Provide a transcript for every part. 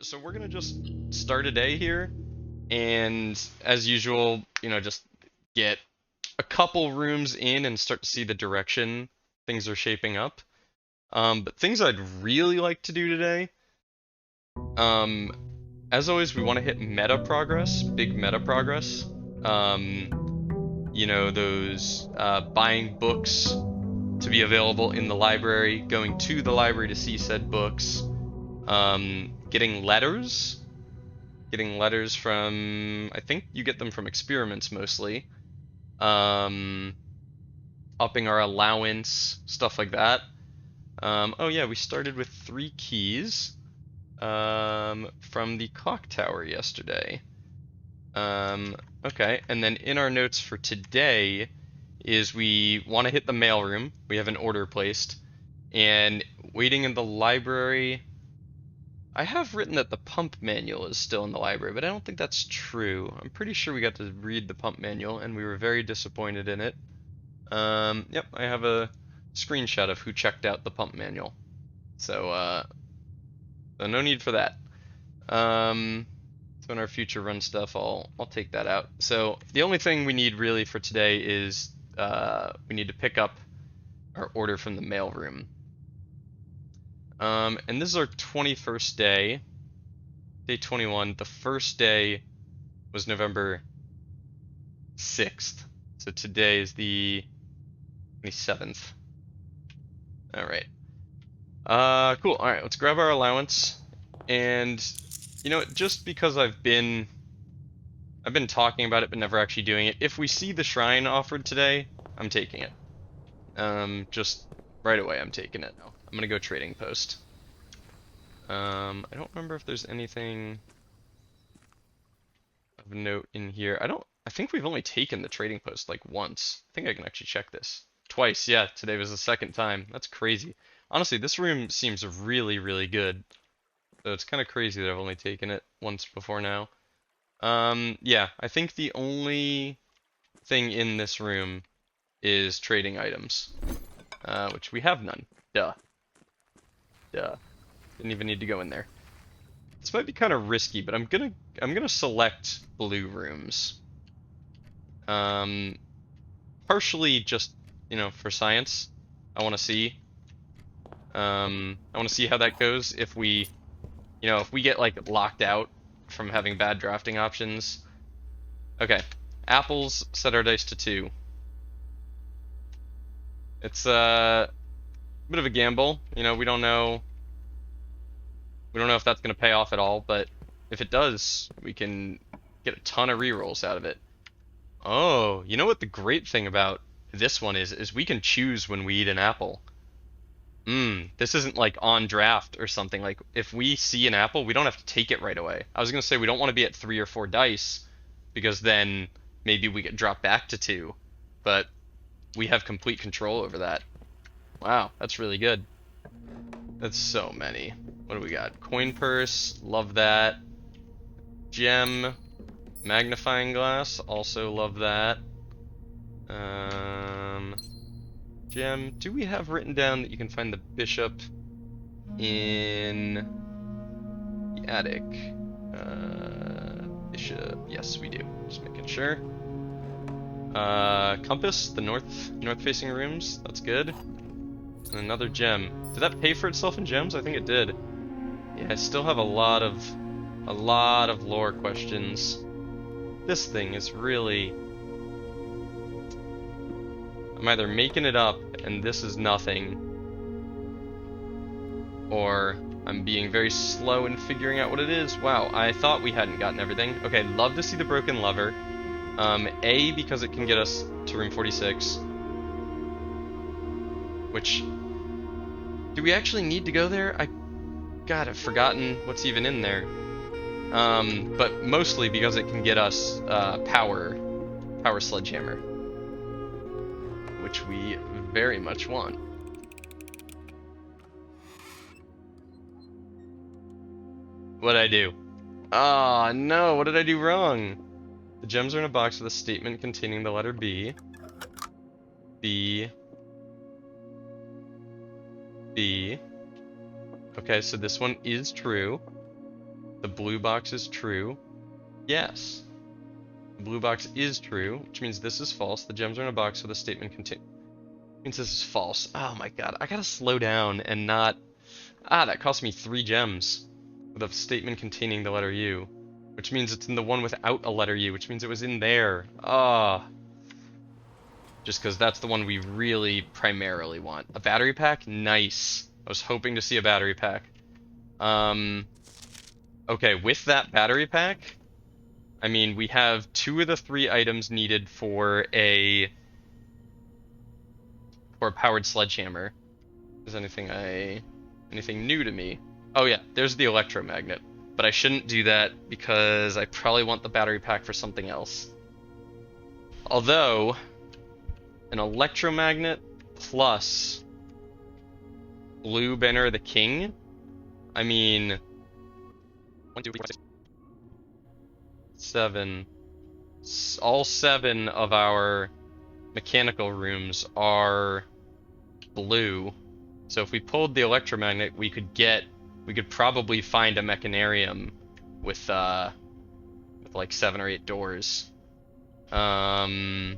So we're gonna just start a day here, and as usual, just get a couple rooms in and start to see the direction things are shaping up. But things I'd really like to do today, um, as always, we want to hit meta progress, big meta progress. Those buying books to be available in the library, going to the library to see said books, getting letters. Getting letters from, I think you get them from experiments mostly. Um, Upping our allowance, stuff like that. Oh yeah, we started with 3 keys from the clock tower yesterday. Okay, and then in our notes for today is we want to hit the mailroom. We have an order placed. And waiting in the library. I have written that the pump manual is still in the library, but I don't think that's true. I'm pretty sure we got to read the pump manual, and we were very disappointed in it. Yep, I have a screenshot of who checked out the pump manual. So no need for that. So in our future run stuff, I'll take that out. So the only thing we need really for today is we need to pick up our order from the mailroom. And this is our 21st day. Day 21. The first day was November 6th. So today is the 27th. Alright. Cool. Alright, let's grab our allowance. And, just because I've been talking about it but never actually doing it, if we see the shrine offered today, I'm taking it. Just right away, I'm taking it. I'm gonna go trading post. I don't remember if there's anything of note in here. I think we've only taken the trading post like once. I think I can actually check this. Twice, yeah, today was the second time. That's crazy. Honestly, this room seems really, really good. So it's kind of crazy that I've only taken it once before now. Yeah, I think the only thing in this room is trading items. Which we have none. Duh. Duh. Didn't even need to go in there. This might be kind of risky, but I'm gonna select blue rooms. Partially just, for science. I want to see. I want to see how that goes if we, if we get like locked out from having bad drafting options. Okay, apples, set our dice to 2. It's a bit of a gamble. We don't know. We don't know if that's gonna pay off at all, but if it does, we can get a ton of rerolls out of it. Oh, you know what the great thing about this one is we can choose when we eat an apple. This isn't like on draft or something. Like, if we see an apple, we don't have to take it right away. I was gonna say we don't want to be at 3 or 4 dice, because then maybe we get dropped back to 2. But we have complete control over that. Wow, that's really good. That's so many. What do we got? Coin purse, love that. Gem, magnifying glass, also love that. Gem, do we have written down that you can find the bishop in the attic? Bishop, yes we do. Just making sure. Compass, the north-facing rooms, that's good. And another gem. Did that pay for itself in gems? I think it did. Yeah, I still have a lot of lore questions. This thing is really... I'm either making it up and this is nothing, or I'm being very slow in figuring out what it is. Wow, I thought we hadn't gotten everything. Okay, love to see the broken lever. A, because it can get us to room 46. Which... do we actually need to go there? God, I've forgotten what's even in there. But mostly because it can get us power sledgehammer, which we very much want. What'd I do? Ah, no, what did I do wrong? The gems are in a box with a statement containing the letter B. B. B. Okay, so this one is true. The blue box is true. Yes. The blue box is true, which means this is false. The gems are in a box with a statement contain. Means this is false. Oh my god, I gotta slow down and not... Ah, that cost me 3 gems. With a statement containing the letter U. Which means it's in the one without a letter U, which means it was in there. Ah. Just because that's the one we really primarily want. A battery pack? Nice. I was hoping to see a battery pack. Okay, with that battery pack, I mean, we have 2 of the 3 items needed for a powered sledgehammer. Is anything new to me? Oh yeah, there's the electromagnet. But I shouldn't do that because I probably want the battery pack for something else. Although, an electromagnet plus blue banner of the king, I mean, 1, 2, 3, 4, 5, 6, 7. All 7 of our mechanical rooms are blue. So if we pulled the electromagnet, we could probably find a mechanarium with like 7 or 8 doors. But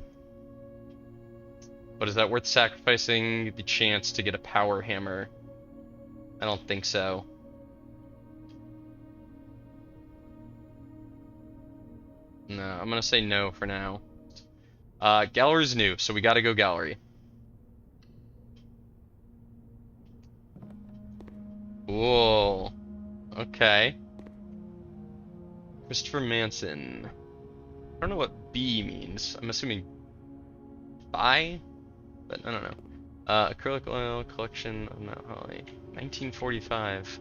is that worth sacrificing the chance to get a power hammer? I don't think so. No, I'm gonna say no for now. Gallery's new, so we gotta go gallery. Whoa. Okay. Christopher Manson. I don't know what B means. I'm assuming bi? But I don't know. Acrylic oil collection of Mount Holly. 1945.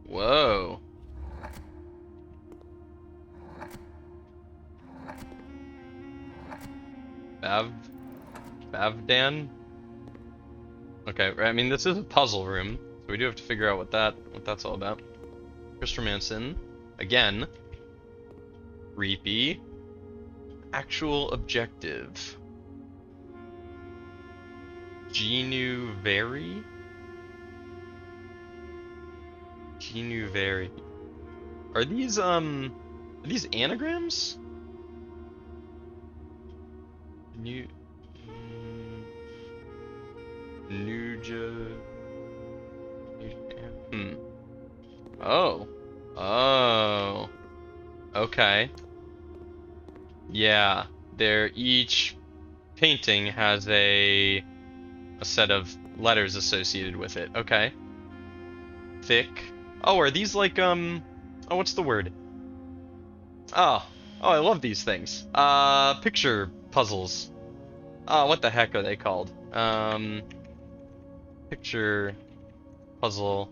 Whoa. Bavdan? Okay, I mean this is a puzzle room, so we do have to figure out what that's all about. Christopher Manson, again. Creepy. Actual objective. Genre-defying? Genre-defying. Are these anagrams? Oh. Oh. Okay. Yeah. Each painting has a set of letters associated with it. Okay. Thick. Oh, are these like oh, what's the word? Oh. Oh, I love these things. Picture puzzles. Oh, what the heck are they called? Picture puzzle.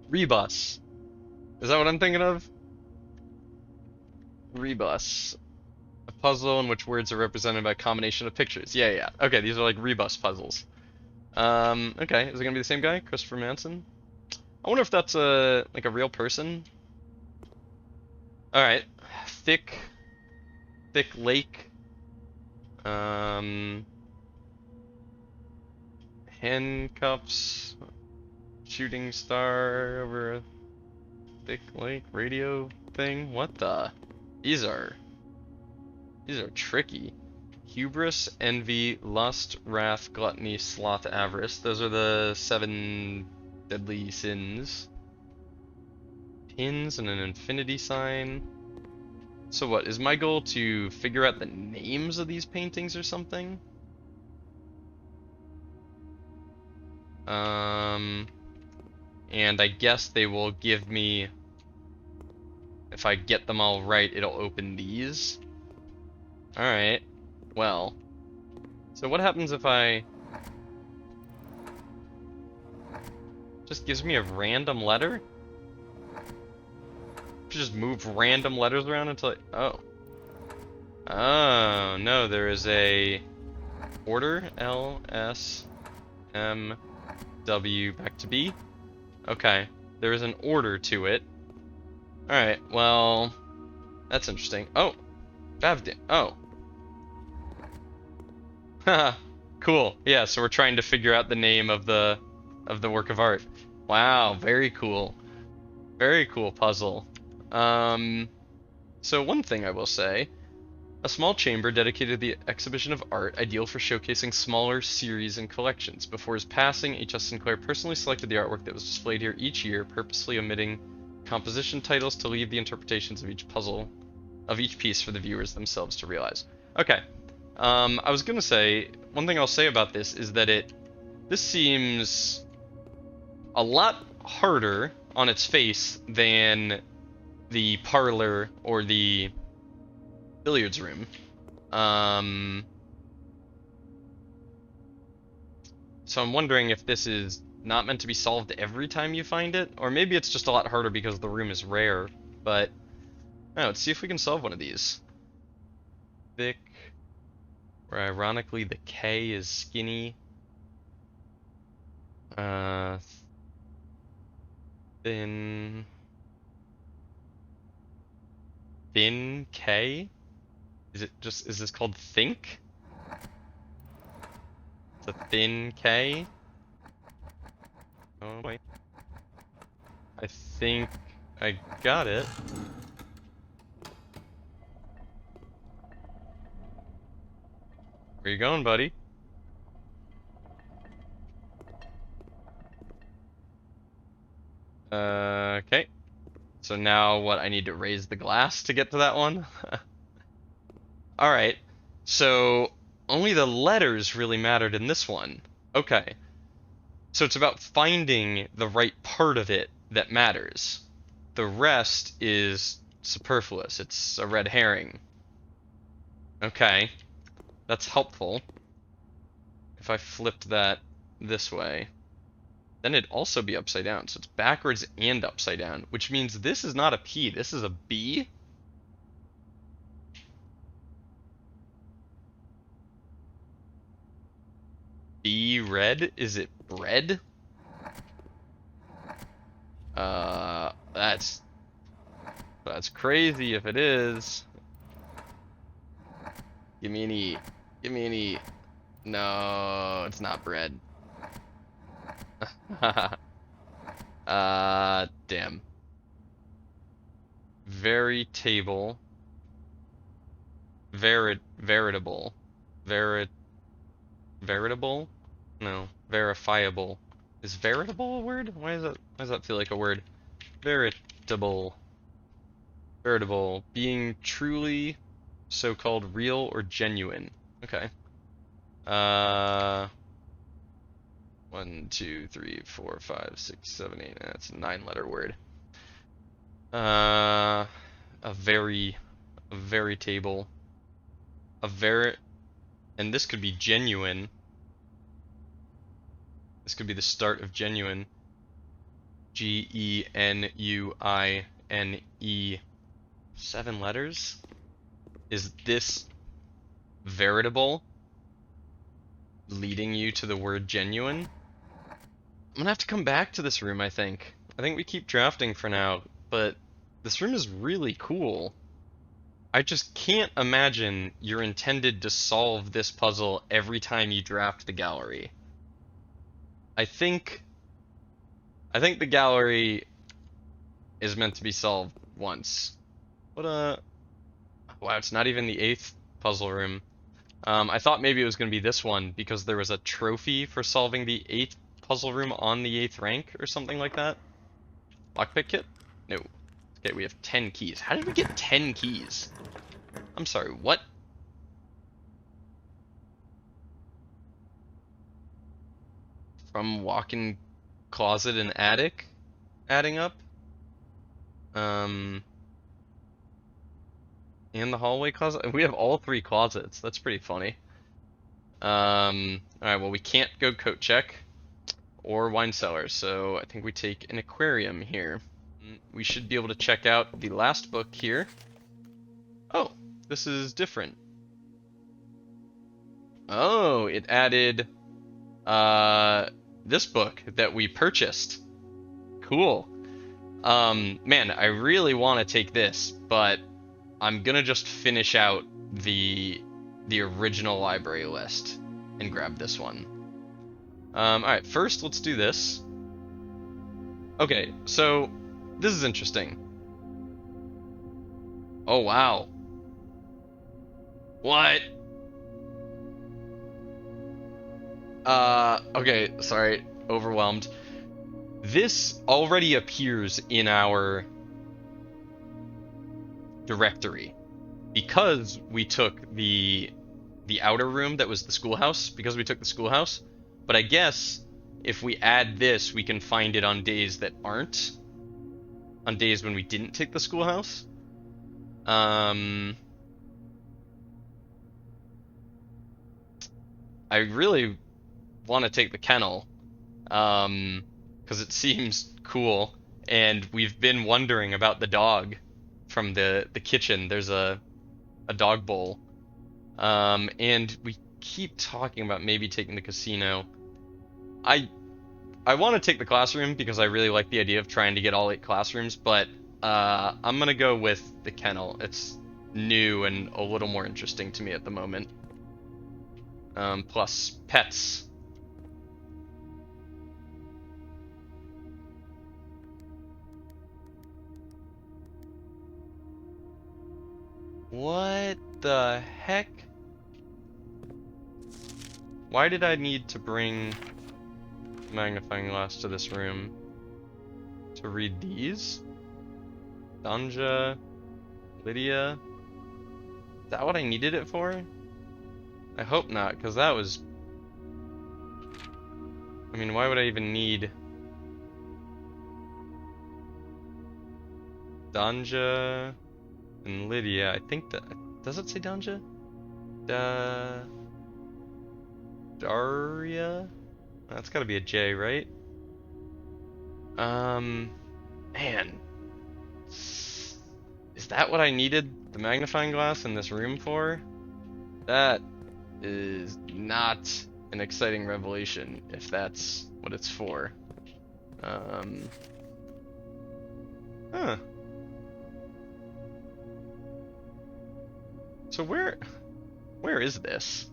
Rebus. Is that what I'm thinking of? Rebus. A puzzle in which words are represented by a combination of pictures. Yeah, yeah. Okay, these are like rebus puzzles. Okay, is it gonna be the same guy? Christopher Manson? I wonder if that's like a real person. Alright. Thick lake. Handcuffs. Shooting star over a thick lake radio thing. What the? These are tricky. Hubris, envy, lust, wrath, gluttony, sloth, avarice. Those are the 7 deadly sins. Pins and an infinity sign. So what, is my goal to figure out the names of these paintings or something? And I guess they will give me, if I get them all right, it'll open these. Alright, well. So what happens if I... Just gives me a random letter? Just move random letters around until I... Oh. Oh, no, there is a... Order, L, S, M, W, back to B? Okay, there is an order to it. Alright, well... That's interesting. Oh! Bavdan. Oh. Haha, cool. Yeah, so we're trying to figure out the name of the work of art. Wow, very cool. Very cool puzzle. Um, so one thing I will say, a small chamber dedicated to the exhibition of art, ideal for showcasing smaller series and collections. Before his passing, H.S. Sinclair personally selected the artwork that was displayed here each year, purposely omitting composition titles to leave the interpretations of each puzzle, of each piece for the viewers themselves to realize. Okay. I was gonna say, one thing I'll say about this is that this seems a lot harder on its face than the parlor or the billiards room. So I'm wondering if this is not meant to be solved every time you find it, or maybe it's just a lot harder because the room is rare, but let's see if we can solve one of these. Thick, where ironically the K is skinny. Thin. Thin K? Is this called think? It's a thin K? Oh, wait. I think I got it. Where you going, buddy? Okay. So now what, I need to raise the glass to get to that one? Alright. So only the letters really mattered in this one. Okay. So it's about finding the right part of it that matters. The rest is superfluous. It's a red herring. Okay. That's helpful. If I flipped that this way, then it'd also be upside down. So it's backwards and upside down, which means this is not a P, this is a B. B red? Is it bread? That's crazy if it is. Give me an E. Give me an E. No, it's not bread. Damn. Veritable. Veritable. Veritable? No. Verifiable. Is veritable a word? Why does that feel like a word? Veritable. Veritable. Being truly so-called real or genuine. Okay. 1, 2, 3, 4, 5, 6, 7, 8. That's a 9-letter word. A veritable. And this could be genuine. This could be the start of genuine. Genuine. 7 letters? Is this veritable leading you to the word genuine? I'm gonna have to come back to this room, I think. I think we keep drafting for now, but this room is really cool. I just can't imagine you're intended to solve this puzzle every time you draft the gallery. I think the gallery is meant to be solved once. Wow, it's not even the 8th puzzle room. I thought maybe it was going to be this one because there was a trophy for solving the 8th puzzle room on the 8th rank or something like that. Lockpick kit? No. Okay, we have 10 keys. How did we get 10 keys? I'm sorry, what? From walk-in closet and attic adding up? And the hallway closet? We have all 3 closets. That's pretty funny. Alright, well, we can't go coat check or wine cellar, so I think we take an aquarium here. We should be able to check out the last book here. Oh, this is different. Oh, it added this book that we purchased. Cool. Man, I really want to take this, but I'm gonna just finish out the original library list and grab this one. Alright, first let's do this. Okay, so this is interesting. Oh wow. What? Okay, sorry, overwhelmed. This already appears in our directory because we took the outer room that was the schoolhouse, because we took the schoolhouse. But I guess if we add this, we can find it on days that aren't, on days when we didn't take the schoolhouse. Um, I really want to take the kennel, because it seems cool, and we've been wondering about the dog from the kitchen. There's a dog bowl. And we keep talking about maybe taking the casino. I I want to take the classroom because I really like the idea of trying to get all 8 classrooms, but I'm gonna go with the kennel. It's new and a little more interesting to me at the moment. Plus pets. What the heck? Why did I need to bring magnifying glass to this room? To read these? Danja, Lydia? Is that what I needed it for? I hope not, because that was... I mean, why would I even need... Danja and Lydia? I think that... Does it say Danja? Daria? That's gotta be a J, right? Man. Is that what I needed the magnifying glass in this room for? That is not an exciting revelation if that's what it's for. Huh. So where is this?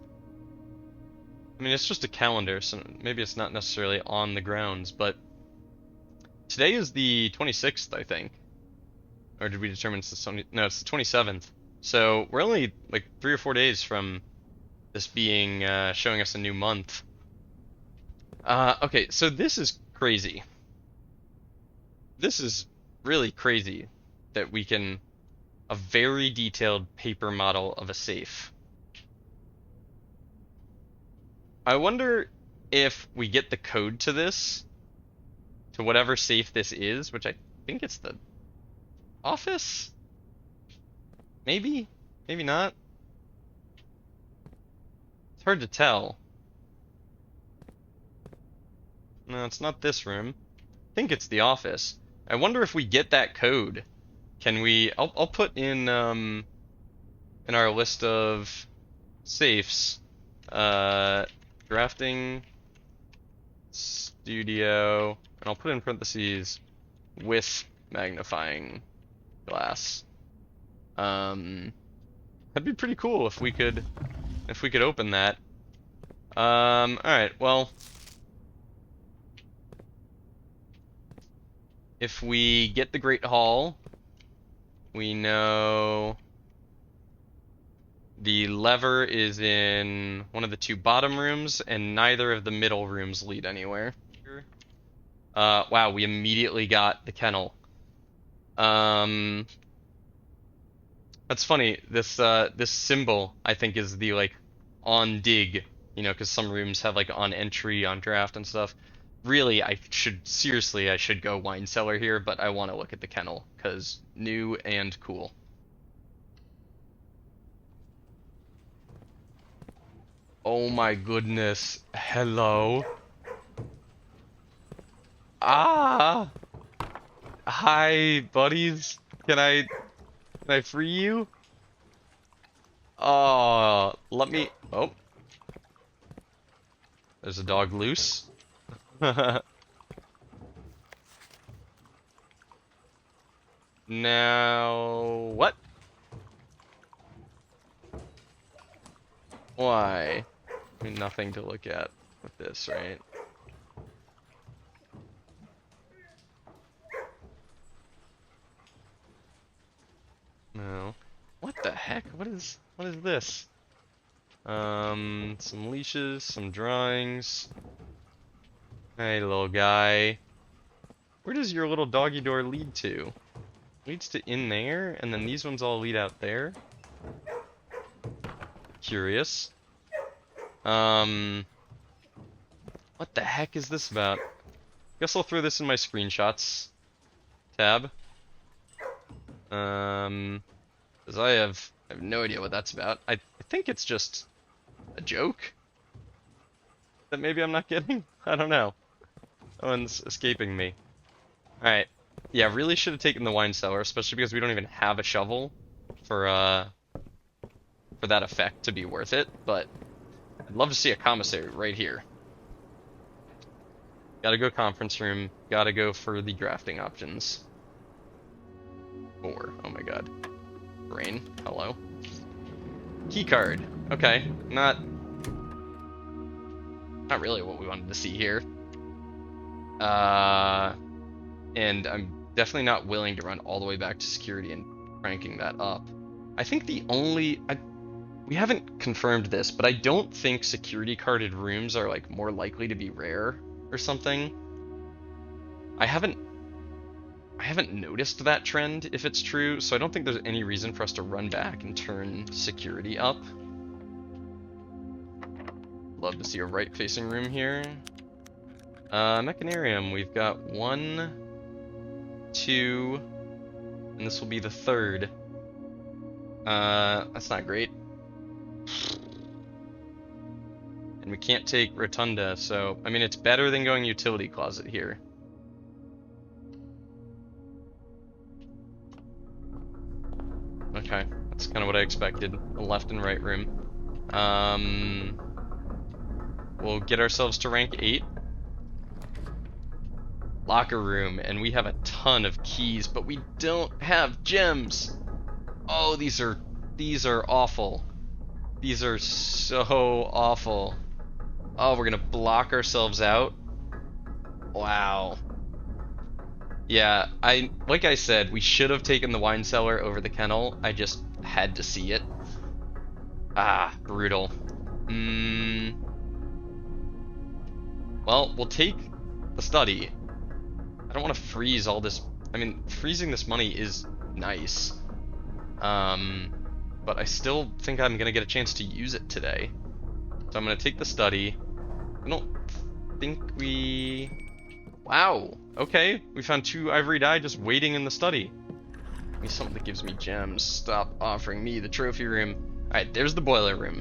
I mean, it's just a calendar, so maybe it's not necessarily on the grounds, but today is the 26th, I think. Or did we determine it's the 20? No, it's the 27th. So we're only like 3 or 4 days from this being showing us a new month. Okay, so this is crazy. This is really crazy that we can a very detailed paper model of a safe. I wonder if we get the code to this, to whatever safe this is, which I think it's the office? Maybe? Maybe not? It's hard to tell. No, it's not this room. I think it's the office. I wonder if we get that code. Can we... I'll put in our list of safes, drafting studio, and I'll put in parentheses with magnifying glass. That'd be pretty cool if we could open that. All right, well, if we get the Great Hall, we know the lever is in one of the 2 bottom rooms, and neither of the middle rooms lead anywhere. Wow, we immediately got the kennel. That's funny. This symbol, I think, is the like on dig, you know, because some rooms have like on entry, on draft and stuff. Really, I should go wine cellar here, but I want to look at the kennel because new and cool. Oh my goodness. Hello. Ah. Hi, buddies. Can I free you? Oh, let me. Oh, there's a dog loose. Now, what? Why? I mean, nothing to look at with this, right? heck? What is this? Some leashes, some drawings. Hey, little guy. Where does your little doggy door lead to? Leads to in there, and then these ones all lead out there. Curious. What the heck is this about? Guess I'll throw this in my screenshots tab. Because I have no idea what that's about. I think it's just a joke that maybe I'm not getting. I don't know. That one's escaping me. Alright. Yeah, really should have taken the wine cellar, especially because we don't even have a shovel for that effect to be worth it, but I'd love to see a commissary right here. Gotta go conference room, gotta go for the drafting options. 4, oh my god. Brain, hello. Keycard, okay, not really what we wanted to see here. And I'm definitely not willing to run all the way back to security and cranking that up. I think we haven't confirmed this, but I don't think security carded rooms are like more likely to be rare or something. I haven't noticed that trend if it's true, so I don't think there's any reason for us to run back and turn security up. Love to see a right-facing room here. Mechanarium, we've got 1, 2, and this will be the 3rd. That's not great. And we can't take Rotunda, so, I mean, it's better than going utility closet here. Okay, that's kind of what I expected. A left and right room. We'll get ourselves to rank 8. Locker room, and we have a ton of keys, but we don't have gems. Oh, these are awful. These are so awful. Oh, we're gonna block ourselves out. Wow. Yeah, like I said, we should have taken the wine cellar over the kennel. I just had to see it. Ah, brutal. Well, we'll take the study. I don't want to freeze all this. I mean, freezing this money is nice. But I still think I'm gonna get a chance to use it today. So I'm gonna take the study. I don't think we... Wow, okay. We found 2 ivory dye just waiting in the study. Give me something that gives me gems. Stop offering me the trophy room. Alright, there's the boiler room.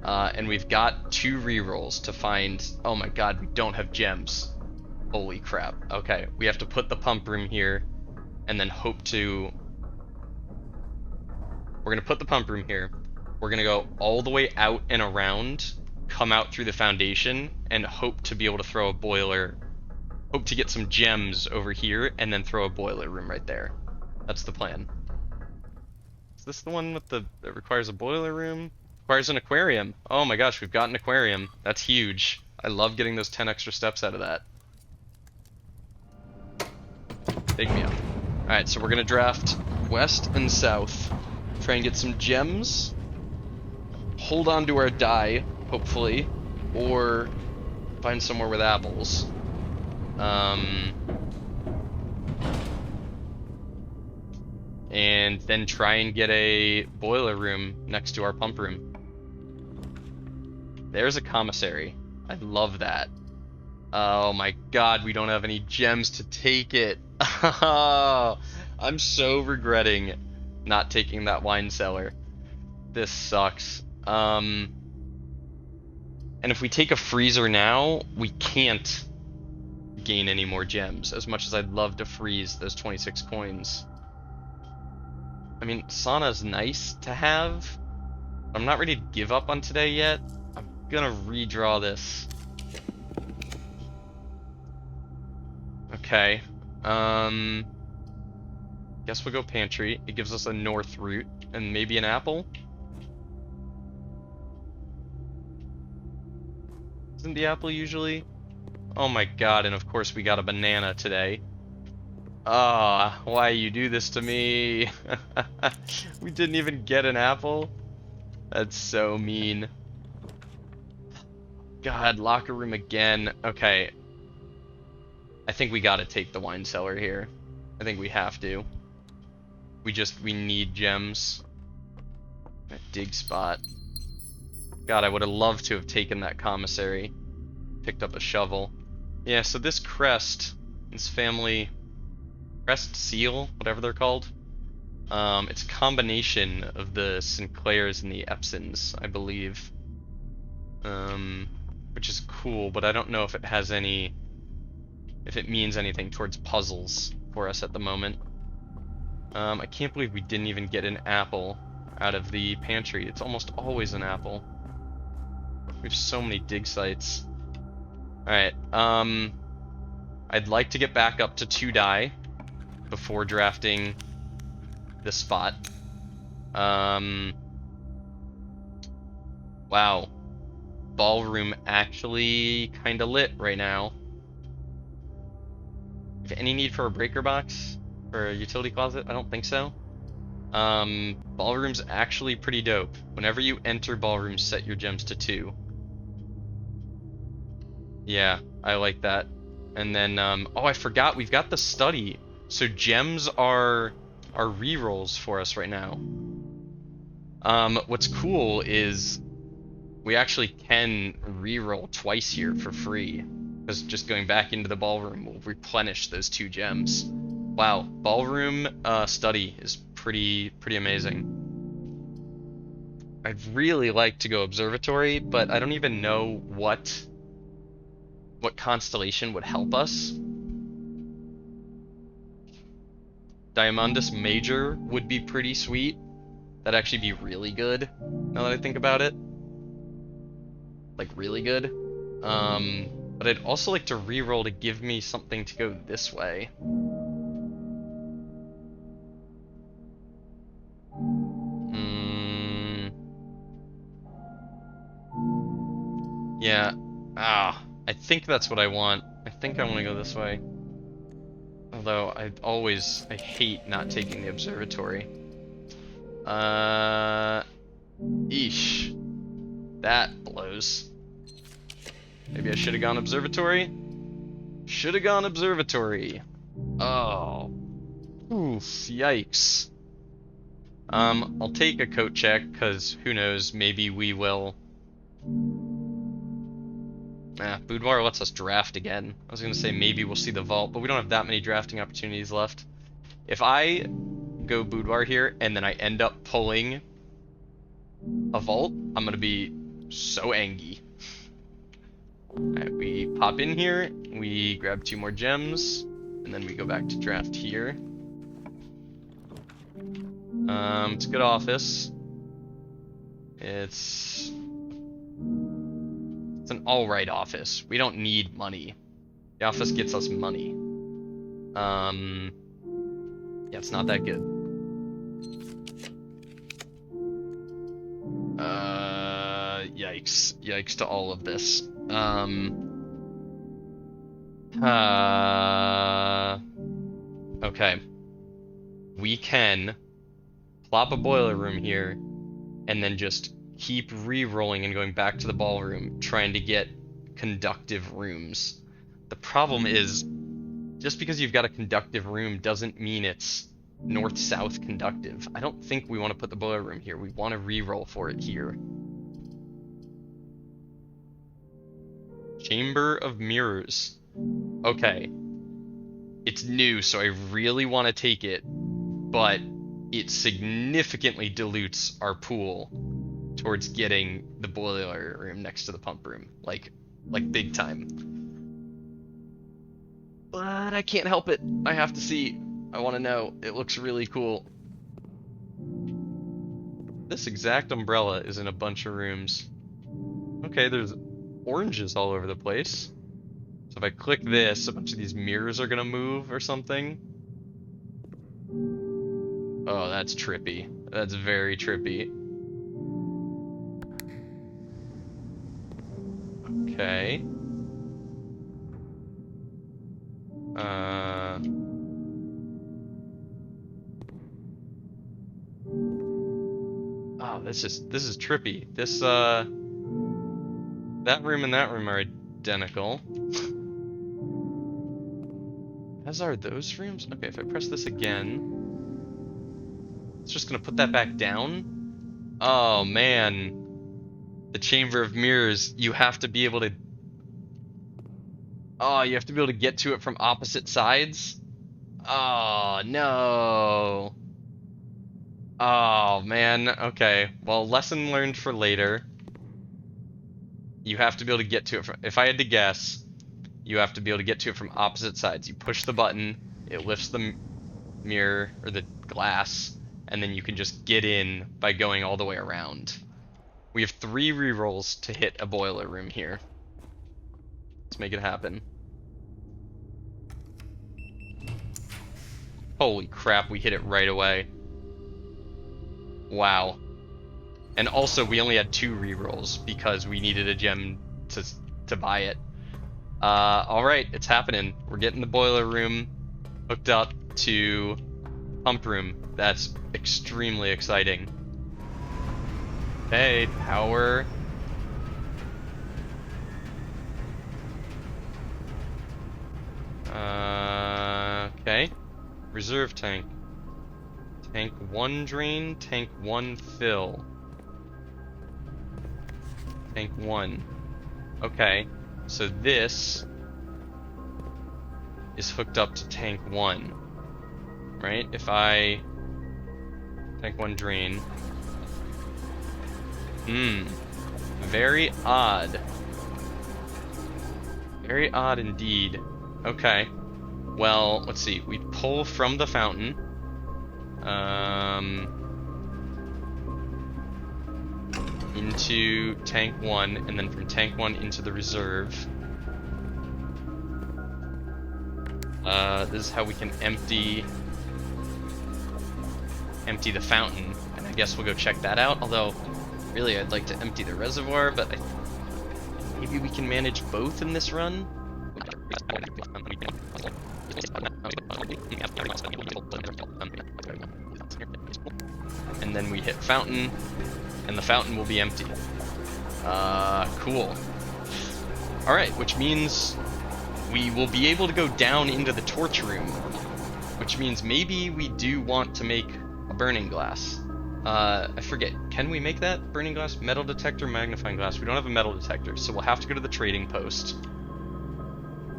And we've got 2 rerolls to find... Oh my god, we don't have gems. Holy crap. Okay, we have to put the pump room here, and then hope to... We're gonna put the pump room here. We're gonna go all the way out and around, come out through the foundation, and hope to be able to throw a boiler... Hope to get some gems over here, and then throw a boiler room right there. That's the plan. Is this the one with that requires a boiler room? Requires an aquarium. Oh my gosh, we've got an aquarium. That's huge. I love getting those 10 extra steps out of that. Take me up. Alright, so we're gonna draft west and south. Try and get some gems. Hold on to our dye, hopefully. Or find somewhere with apples. And then try and get a boiler room next to our pump room. There's a commissary. I love that. Oh my god, we don't have any gems to take it. I'm so regretting not taking that wine cellar. This sucks. And if we take a freezer now, we can't gain any more gems, as much as I'd love to freeze those 26 coins. I mean, sauna's nice to have. I'm not ready to give up on today yet. I'm gonna redraw this. Okay. Guess we'll go pantry. It gives us a north route and maybe an apple. Isn't the apple usually? Oh my god, and of course we got a banana today. Ah, why you do this to me? We didn't even get an apple? That's so mean. God, locker room again. Okay. I think we gotta take the wine cellar here. I think we have to. We need gems. A dig spot. God, I would have loved to have taken that commissary. Picked up a shovel. Yeah, so this crest, this family crest seal, whatever they're called. It's a combination of the Sinclairs and the Epsons, I believe. Which is cool, but I don't know if it has any, if it means anything towards puzzles for us at the moment. I can't believe we didn't even get an apple out of the pantry. It's almost always an apple. We have so many dig sites. Alright, I'd like to get back up to 2 die before drafting the spot. Wow. Ballroom actually kinda lit right now. If any need for a breaker box? Or a utility closet? I don't think so. Ballroom's actually pretty dope. Whenever you enter ballroom, set your gems to 2. Yeah, I like that. And then, oh, I forgot, we've got the study. So gems are rerolls for us right now. What's cool is we actually can reroll twice here for free. Because just going back into the ballroom will replenish those 2 gems. Wow, ballroom study is pretty amazing. I'd really like to go observatory, but I don't even know what constellation would help us. Diamondus Major would be pretty sweet. That'd actually be really good, now that I think about it. Like, really good. But I'd also like to reroll to give me something to go this way. Yeah. I think that's what I want. I think I want to go this way. Although I hate not taking the observatory. Eesh. That blows. Maybe I should have gone observatory? Should have gone observatory. Oh. Oof, yikes. I'll take a coat check, because who knows, maybe we will... Boudoir lets us draft again. I was gonna say maybe we'll see the vault, but we don't have that many drafting opportunities left. If I go boudoir here, and then I end up pulling a vault, I'm gonna be so angry. Alright, we pop in here, we grab 2 more gems, and then we go back to draft here. It's a good office. It's an alright office. We don't need money. The office gets us money. Yeah, it's not that good. Yikes. Yikes to all of this. Okay. We can plop a boiler room here, and then just keep re-rolling and going back to the ballroom, trying to get conductive rooms. The problem is, just because you've got a conductive room doesn't mean it's north-south conductive. I don't think we want to put the boiler room here. We want to re-roll for it here. Chamber of Mirrors. Okay. It's new, so I really want to take it, but it significantly dilutes our pool towards getting the boiler room next to the pump room. Like big time. But I can't help it. I have to see. I want to know. It looks really cool. This exact umbrella is in a bunch of rooms. Okay, there's oranges all over the place. So if I click this, a bunch of these mirrors are gonna move or something. Oh, that's trippy. That's very trippy. Okay. this is trippy. This that room and that room are identical. As are those rooms? Okay, if I press this again, it's just gonna put that back down. Oh man. The Chamber of Mirrors, you have to be able to... Oh, you have to be able to get to it from opposite sides? Oh, no. Oh, man. Okay. Well, lesson learned for later. You have to be able to get to it from... If I had to guess, you have to be able to get to it from opposite sides. You push the button, it lifts the mirror, or the glass, and then you can just get in by going all the way around. We have 3 rerolls to hit a boiler room here. Let's make it happen. Holy crap, we hit it right away. Wow. And also, we only had 2 rerolls because we needed a gem to buy it. Alright, it's happening. We're getting the boiler room hooked up to pump room. That's extremely exciting. Okay, power. Okay. Reserve tank. Tank 1 drain, tank 1 fill. Tank 1. Okay, so this is hooked up to tank 1. Right? If I... Tank 1 drain. Very odd. Very odd indeed. Okay. Well, let's see. We pull from the fountain. Into tank 1, and then from tank 1 into the reserve. This is how we can empty the fountain, and I guess we'll go check that out, although really I'd like to empty the reservoir, but maybe we can manage both in this run? And then we hit fountain, and the fountain will be empty. Cool. Alright, which means we will be able to go down into the torch room, which means maybe we do want to make a burning glass. I forget, can we make that? Burning glass, metal detector, magnifying glass. We don't have a metal detector, so we'll have to go to the trading post.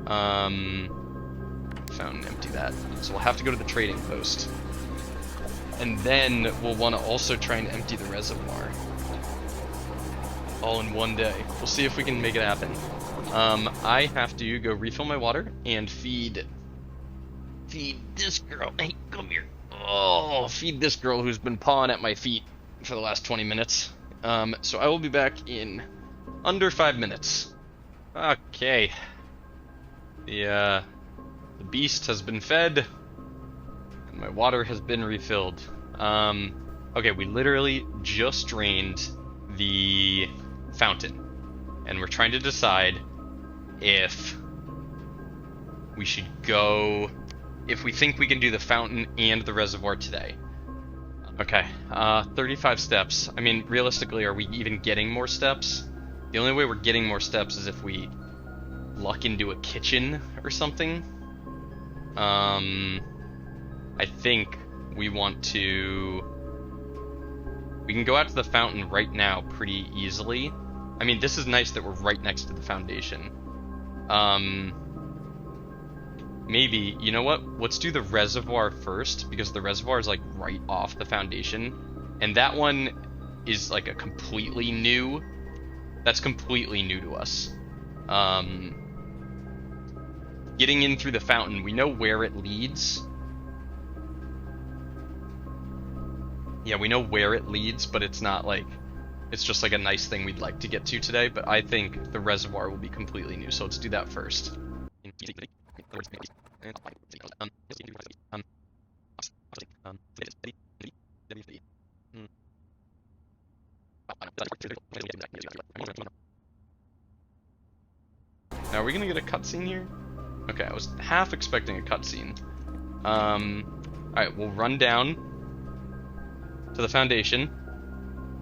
Fountain, empty that. So we'll have to go to the trading post. And then we'll want to also try and empty the reservoir. All in one day. We'll see if we can make it happen. I have to go refill my water and feed this girl. Hey, come here. Oh, feed this girl who's been pawing at my feet for the last 20 minutes. So I will be back in under 5 minutes. Okay. The beast has been fed, and my water has been refilled. Okay, we literally just drained the fountain, and we're trying to decide if we should go... if we think we can do the fountain and the reservoir today. Okay, 35 steps. I mean, realistically, are we even getting more steps? The only way we're getting more steps is if we luck into a kitchen or something. I think we want to... we can go out to the fountain right now pretty easily. I mean, this is nice that we're right next to the foundation. Maybe, you know what? Let's do the reservoir first, because the reservoir is like right off the foundation. And that one is like a completely new... that's completely new to us. Getting in through the fountain, we know where it leads. Yeah, we know where it leads, but it's not like... it's just like a nice thing we'd like to get to today, but I think the reservoir will be completely new, so let's do that first. Now, are we gonna get a cutscene here? Okay, I was half expecting a cutscene. Alright, we'll run down to the foundation.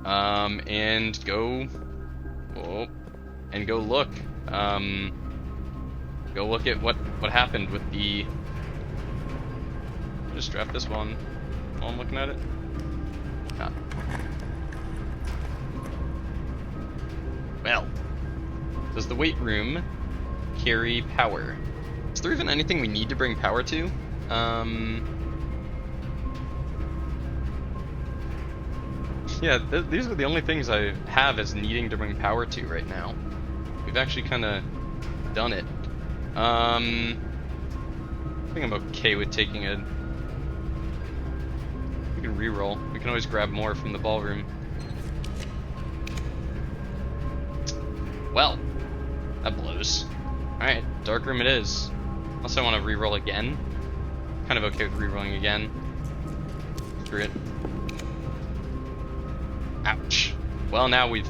And go, oh, and go look. Go look at what happened with the. Just draft this one while I'm looking at it. Ah. Well, does the weight room carry power? Is there even anything we need to bring power to? Yeah, these are the only things I have as needing to bring power to right now. We've actually kind of done it. I think I'm okay with taking a. We can reroll. We can always grab more from the ballroom. Well, that blows. Alright, dark room it is. Unless I want to reroll again. Kind of okay with rerolling again. Screw it. Ouch. Well, now we've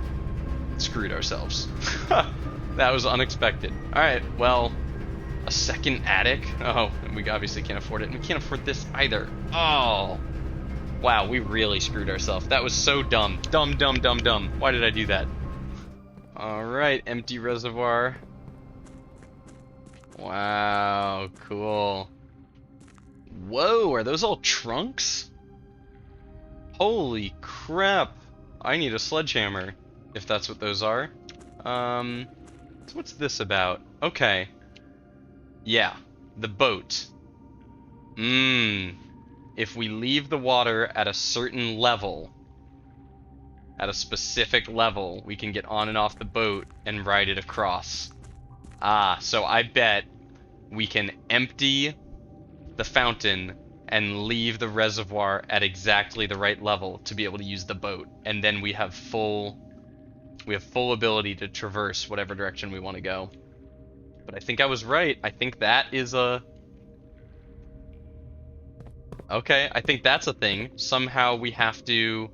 screwed ourselves. That was unexpected. Alright, well, a second attic? Oh, we obviously can't afford it. And we can't afford this either. Oh. Wow, we really screwed ourselves. That was so dumb. Dumb, dumb, dumb, dumb. Why did I do that? Alright, empty reservoir. Wow, cool. Whoa, are those all trunks? Holy crap. I need a sledgehammer, if that's what those are. So what's this about? Okay. Yeah, the boat. If we leave the water at a certain level, at a specific level, we can get on and off the boat and ride it across. Ah, so I bet we can empty the fountain and leave the reservoir at exactly the right level to be able to use the boat, and then we have full ability to traverse whatever direction we want to go. But I think I was right. I think that is a... Okay, I think that's a thing. Somehow we have to...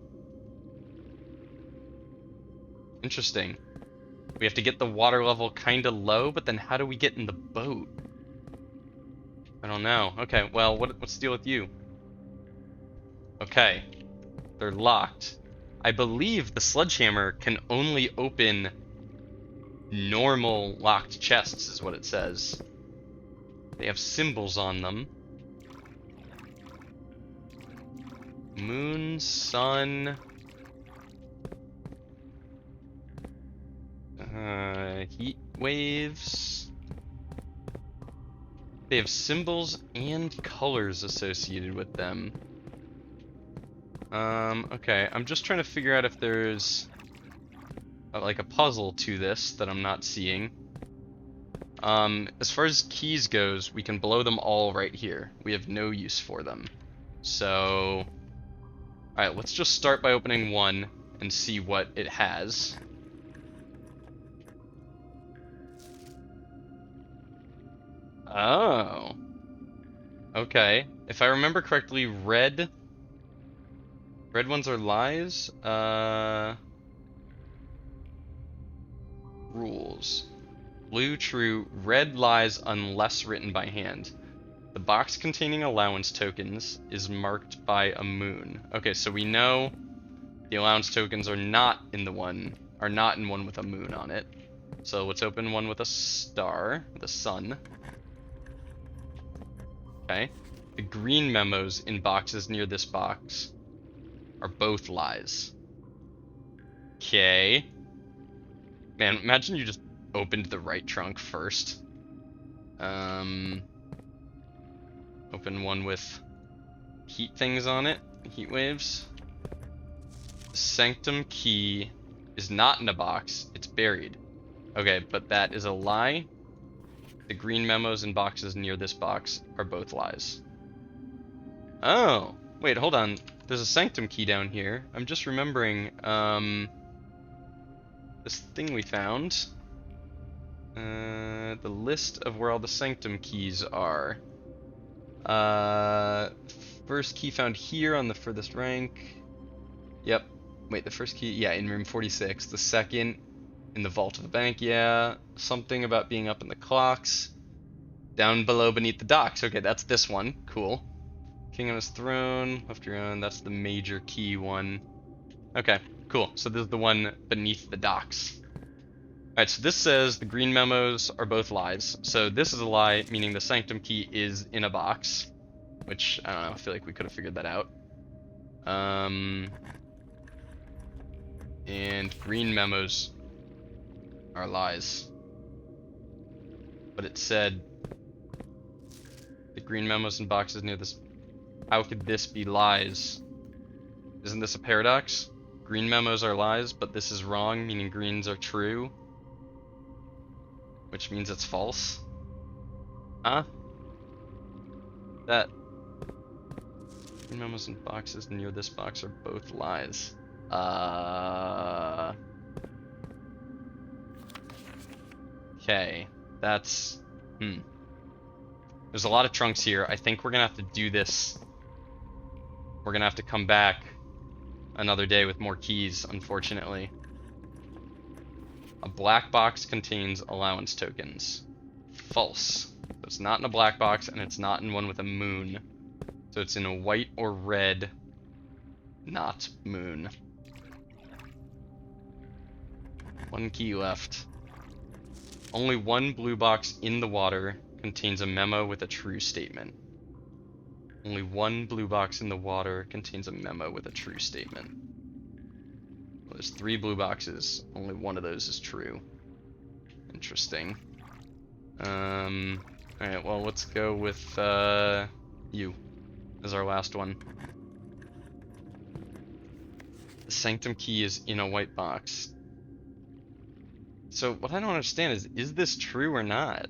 Interesting. We have to get the water level kind of low, but then how do we get in the boat? I don't know. Okay, well, what's the deal with you? Okay. They're locked. I believe the sledgehammer can only open normal locked chests, is what it says. They have symbols on them. Moon, sun... heat waves. They have symbols and colors associated with them. Okay, I'm just trying to figure out if there's like a puzzle to this that I'm not seeing. As far as keys goes, we can blow them all right here. We have no use for them. So, alright, let's just start by opening one and see what it has. Oh. Okay. If I remember correctly, red ones are lies. Rules. Blue true, red lies unless written by hand. The box containing allowance tokens is marked by a moon. Okay, so we know the allowance tokens are not in one with a moon on it. So let's open one with a star, with a sun. Okay. The green memos in boxes near this box are both lies. Okay. Man, imagine you just opened the right trunk first. Open one with heat things on it, heat waves. The sanctum key is not in a box, it's buried. Okay, but that is a lie. The green memos in boxes near this box are both lies. Oh, wait, hold on. There's a sanctum key down here. I'm just remembering, this thing we found. The list of where all the sanctum keys are. First key found here on the furthest rank. Yep. Wait, the first key, yeah, in room 46. The second in the vault of the bank, yeah. Something about being up in the clocks. Down below beneath the docks. Okay, that's this one. Cool. King on his throne, left your own. That's the major key one. Okay. Cool. So this is the one beneath the docks. Alright, so this says the green memos are both lies. So this is a lie, meaning the sanctum key is in a box. Which, I don't know, I feel like we could have figured that out. And green memos are lies. But it said the green memos and boxes near this. How could this be lies? Isn't this a paradox? Green memos are lies, but this is wrong, meaning greens are true. Which means it's false. Huh? That green memos and boxes near this box are both lies. Okay. That's... There's a lot of trunks here. I think we're gonna have to do this. We're gonna have to come back another day with more keys, unfortunately. A black box contains allowance tokens. False. So it's not in a black box, and it's not in one with a moon. So it's in a white or red, not moon. One key left. Only one blue box in the water contains a memo with a true statement. Only one blue box in the water contains a memo with a true statement. Well, there's 3 blue boxes. Only one of those is true. Interesting. Alright, well, let's go with you as our last one. The sanctum key is in a white box. So what I don't understand is this true or not?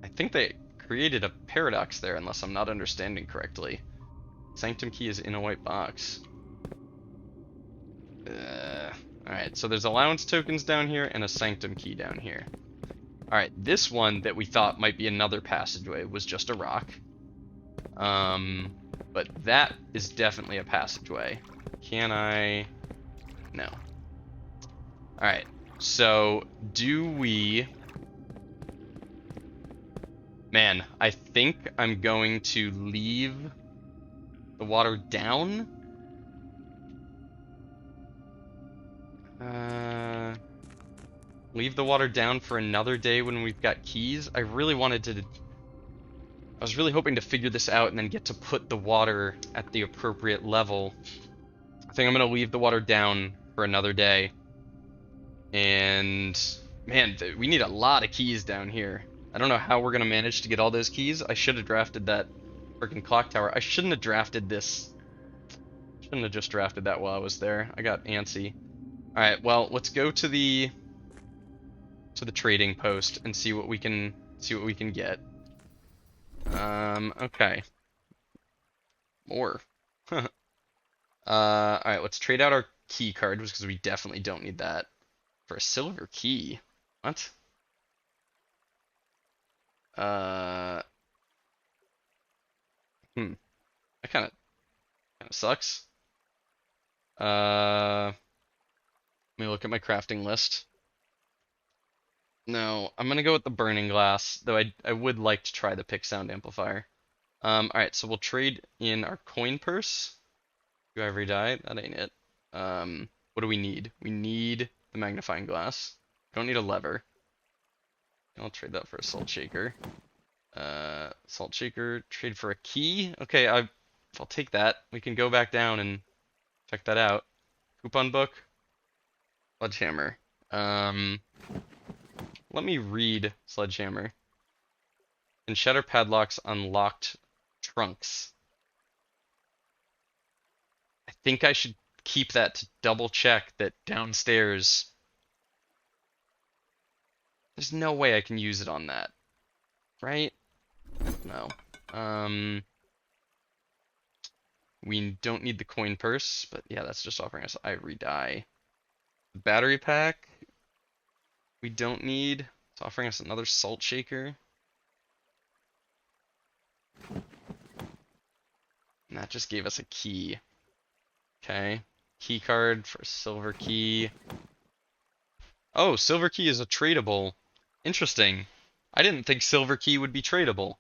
I think they created a paradox there, unless I'm not understanding correctly. Sanctum key is in a white box. Alright, so there's allowance tokens down here and a sanctum key down here. Alright, this one that we thought might be another passageway was just a rock. But that is definitely a passageway. Can I... No. Alright, so do we... Man, I think I'm going to leave the water down. Leave the water down for another day when we've got keys. I really wanted to... I was really hoping to figure this out and then get to put the water at the appropriate level. I think I'm going to leave the water down for another day. And... Man, we need a lot of keys down here. I don't know how we're going to manage to get all those keys. I should have drafted that freaking clock tower. I shouldn't have drafted this. Shouldn't have just drafted that while I was there. I got antsy. Alright, well, let's go to the trading post and see what we can get. Okay. More. Alright, let's trade out our key card because we definitely don't need that. For a silver key. What? That kinda sucks. Let me look at my crafting list. No, I'm gonna go with the burning glass, though I would like to try the pick sound amplifier. Alright, so we'll trade in our coin purse. Do I die? That ain't it. What do we need? We need the magnifying glass. Don't need a lever. I'll trade that for a salt shaker. Salt shaker, trade for a key. Okay, I'll take that. We can go back down and check that out. Coupon book. Sledgehammer. Let me read Sledgehammer. And shatter padlocks unlocked trunks. I think I should keep that to double check that downstairs. There's no way I can use it on that. Right? No. We don't need the coin purse, but yeah, that's just offering us ivory dye. Battery pack. We don't need. It's offering us another salt shaker. And that just gave us a key. Okay. Key card for silver key. Oh, silver key is a tradable. Interesting. I didn't think silver key would be tradable.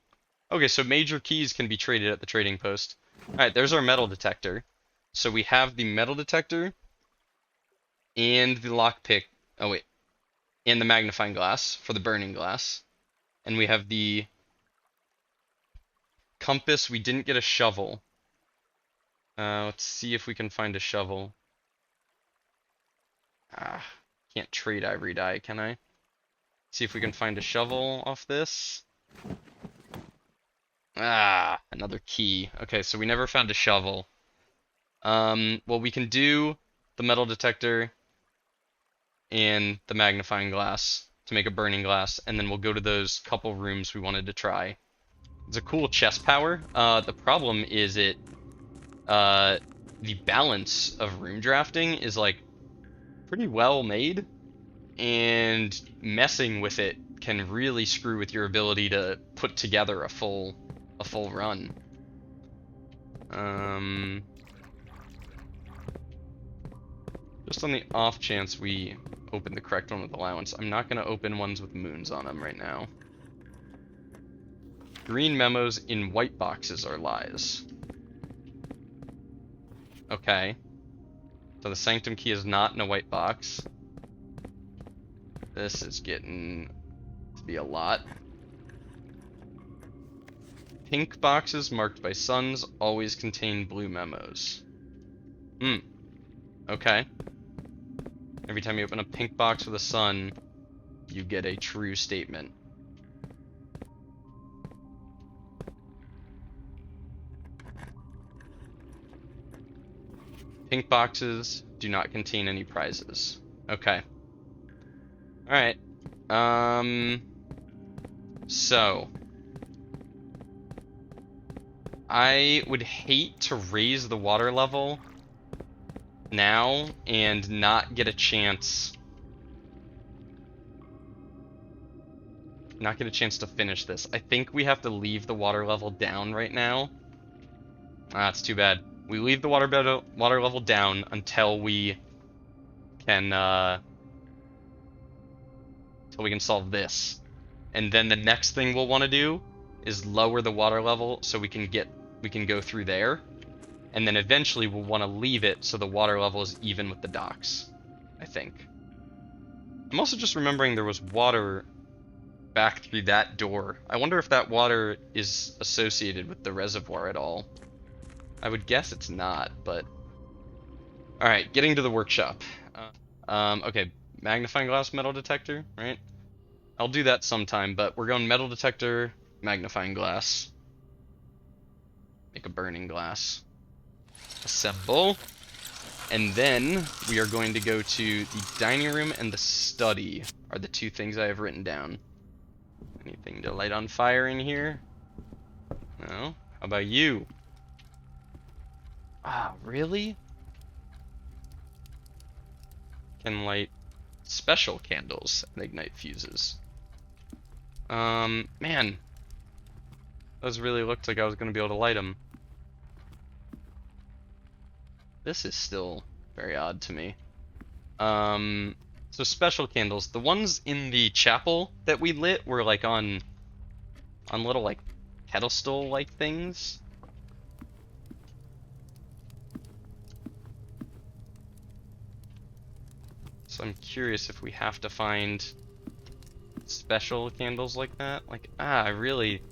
Okay, so major keys can be traded at the trading post. Alright, there's our metal detector. So we have the metal detector and the lockpick. Oh wait, and the magnifying glass for the burning glass. And we have the compass. We didn't get a shovel. Let's see if we can find a shovel. Ah, can't trade ivory dye, can I? See if we can find a shovel off this. Ah, another key. Okay, so we never found a shovel. Well, we can do the metal detector and the magnifying glass to make a burning glass, and then we'll go to those couple rooms we wanted to try. It's a cool chest power. The problem is the balance of room drafting is like pretty well made, and messing with it can really screw with your ability to put together a full run. Just on the off chance we open the correct one with allowance, I'm not going to open ones with moons on them right now. Green memos in white boxes are lies. Okay. So the sanctum key is not in a white box. This is getting to be a lot. Pink boxes marked by suns always contain blue memos. Okay. Every time you open a pink box with a sun, you get a true statement. Pink boxes do not contain any prizes. Okay. Alright. So I would hate to raise the water level now and not get a chance to finish this. I think we have to leave the water level down right now. That's too bad. We leave the water level down until we can solve this. And then the next thing we'll want to do is lower the water level so we can go through there. And then eventually we'll want to leave it so the water level is even with the docks, I think. I'm also just remembering there was water back through that door. I wonder if that water is associated with the reservoir at all. I would guess it's not, but... Alright, getting to the workshop. Okay, magnifying glass metal detector, right? I'll do that sometime, but we're going metal detector, magnifying glass. Make a burning glass. Assemble. And then we are going to go to the dining room and the study are the two things I have written down. Anything to light on fire in here? No? How about you? Ah, really? Can light special candles and ignite fuses. Man. Those really looked like I was going to be able to light them. This is still very odd to me. So special candles. The ones in the chapel that we lit were like on little like pedestal-like things. So I'm curious if we have to find special candles like that. Like, I really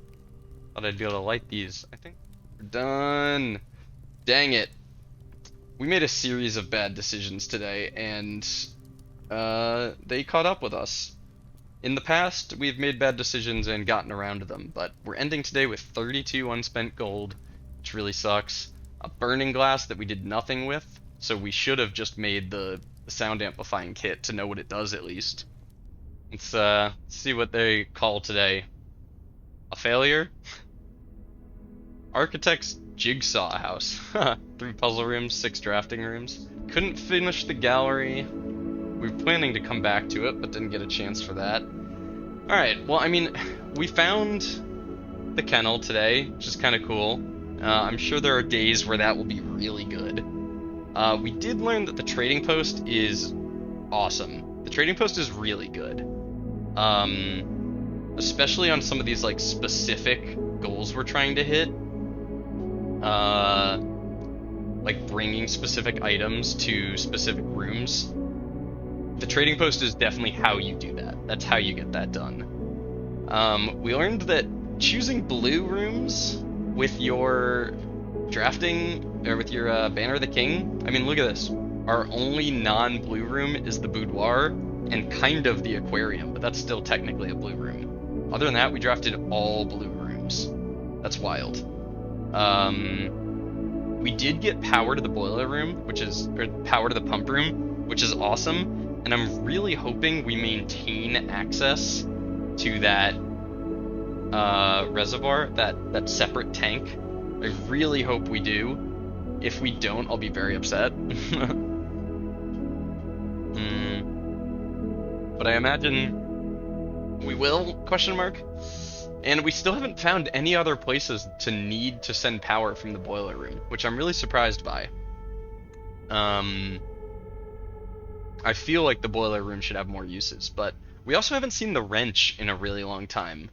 thought I'd be able to light these. I think we're done. Dang it. We made a series of bad decisions today, and they caught up with us. In the past, we've made bad decisions and gotten around to them, but we're ending today with 32 unspent gold, which really sucks. A burning glass that we did nothing with, so we should have just made the sound amplifying kit to know what it does at least. Let's see what they call today. A failure? Architect's jigsaw house. 3 puzzle rooms, 6 drafting rooms. Couldn't finish the gallery. We were planning to come back to it, but didn't get a chance for that. Alright, well, I mean, we found the kennel today, which is kind of cool. I'm sure there are days where that will be really good. We did learn that the trading post is awesome. The trading post is really good. Especially on some of these like specific goals we're trying to hit. uh, like bringing specific items to specific rooms. The trading post is definitely how you do that. That's how you get that done. We learned that choosing blue rooms with your drafting, or with your Banner of the King. I mean, look at this. Our only non-blue room is the boudoir and kind of the aquarium, but that's still technically a blue room. Other than that, we drafted all blue rooms. That's wild. We did get power to the boiler room, or power to the pump room, which is awesome. And I'm really hoping we maintain access to that reservoir, that separate tank. I really hope we do. If we don't, I'll be very upset. But I imagine we will, question mark. And we still haven't found any other places to need to send power from the boiler room, which I'm really surprised by. I feel like the boiler room should have more uses, but we also haven't seen the wrench in a really long time.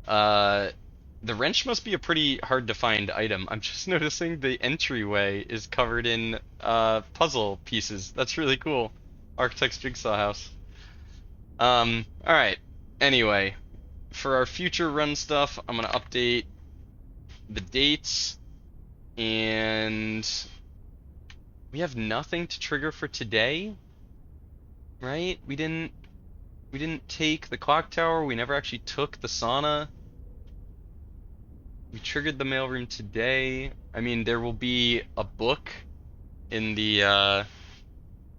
The wrench must be a pretty hard to find item. I'm just noticing the entryway is covered in puzzle pieces. That's really cool. Architect's Jigsaw House. Alright. Anyway, for our future run stuff, I'm gonna update the dates, and we have nothing to trigger for today, right? We didn't take the clock tower. We never actually took the sauna. We triggered the mailroom today. I mean, there will be a book in the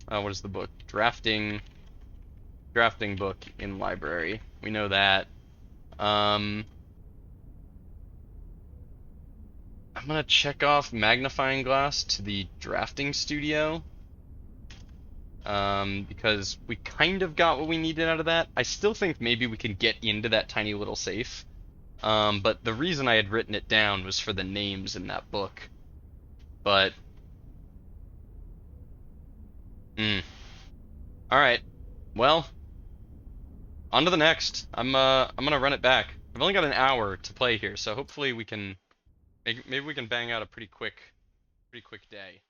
what is the book? Drafting book in library. We know that. I'm gonna check off magnifying glass to the drafting studio. Because we kind of got what we needed out of that. I still think maybe we could get into that tiny little safe. But the reason I had written it down was for the names in that book. But Alright. Well, on to the next. I'm gonna run it back. I've only got an hour to play here, so hopefully we can maybe we can bang out a pretty quick day.